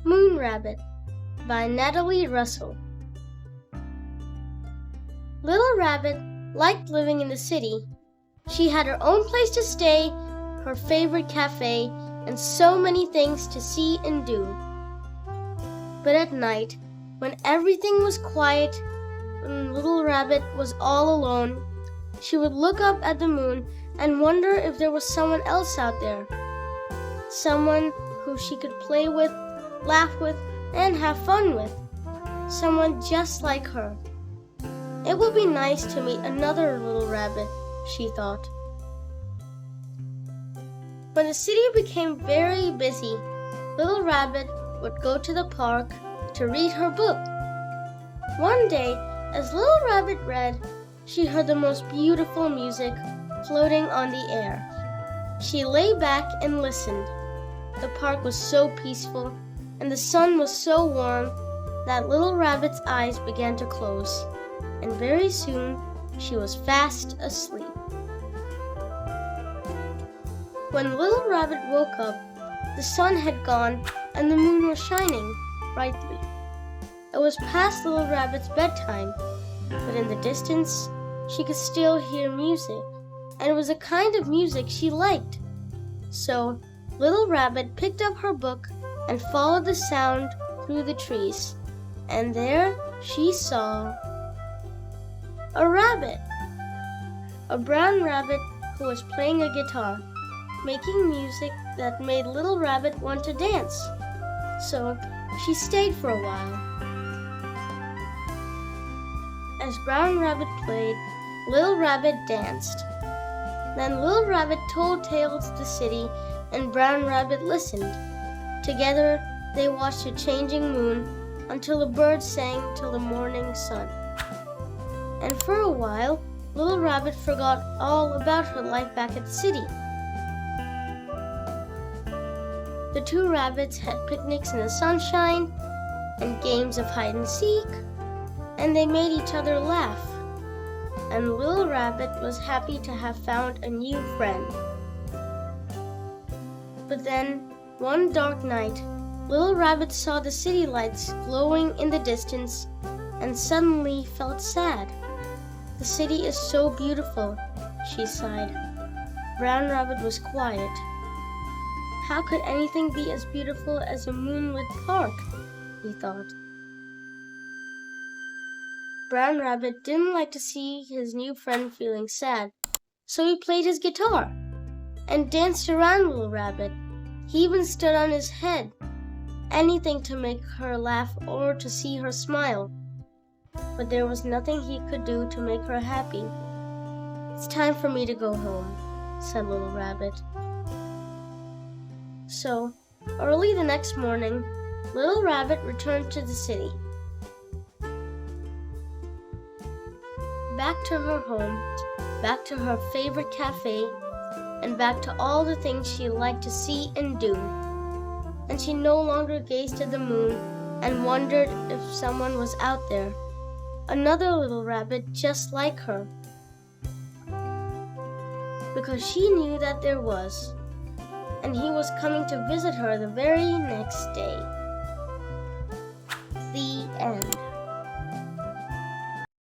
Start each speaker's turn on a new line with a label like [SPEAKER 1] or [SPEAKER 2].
[SPEAKER 1] Moon Rabbit by Natalie Russel. Little Rabbit liked living in the city. She had her own place to stay, her favorite cafe, and so many things to see and do. But at night, when everything was quiet, when Little Rabbit was all alone, she would look up at the moon and wonder if there was someone else out there. Someone who she could play with, laugh with, and have fun with. Someone just like her. It would be nice to meet another little rabbit, she thought. When the city became very busy, Little Rabbit would go to the park to read her book. One day, as Little Rabbit read, she heard the most beautiful music floating on the air. She lay back and listened. The park was so peaceful, and the sun was so warm that Little Rabbit's eyes began to close, and very soon she was fast asleep. When Little Rabbit woke up, the sun had gone and the moon was shining brightly. It was past Little Rabbit's bedtime, but in the distance she could still hear music, and it was a kind of music she liked. So Little Rabbit picked up her book and followed the sound through the trees, and there she saw a rabbit, a brown rabbit who was playing a guitar, making music that made Little Rabbit want to dance. So she stayed for a while. As Brown Rabbit played, Little Rabbit danced. Then Little Rabbit told tales to the city, and Brown Rabbit listened. Together, they watched a changing moon until the birds sang till the morning sun. And for a while, Little Rabbit forgot all about her life back at the city. The two rabbits had picnics in the sunshine and games of hide and seek, and they made each other laugh. And Little Rabbit was happy to have found a new friend. But then, one dark night, Little Rabbit saw the city lights glowing in the distance and suddenly felt sad. The city is so beautiful, she sighed. Brown Rabbit was quiet. How could anything be as beautiful as a moonlit park? He thought. Brown Rabbit didn't like to see his new friend feeling sad, so he played his guitar and danced around Little Rabbit. He even stood on his head, anything to make her laugh or to see her smile. But there was nothing he could do to make her happy. "It's time for me to go home," said Little Rabbit. So, early the next morning, Little Rabbit returned to the city. Back to her home, back to her favorite cafe, and back to all the things she liked to see and do. And she no longer gazed at the moon and wondered if someone was out there, another little rabbit just like her. Because she knew that there was, and he was coming to visit her the very next day. The end.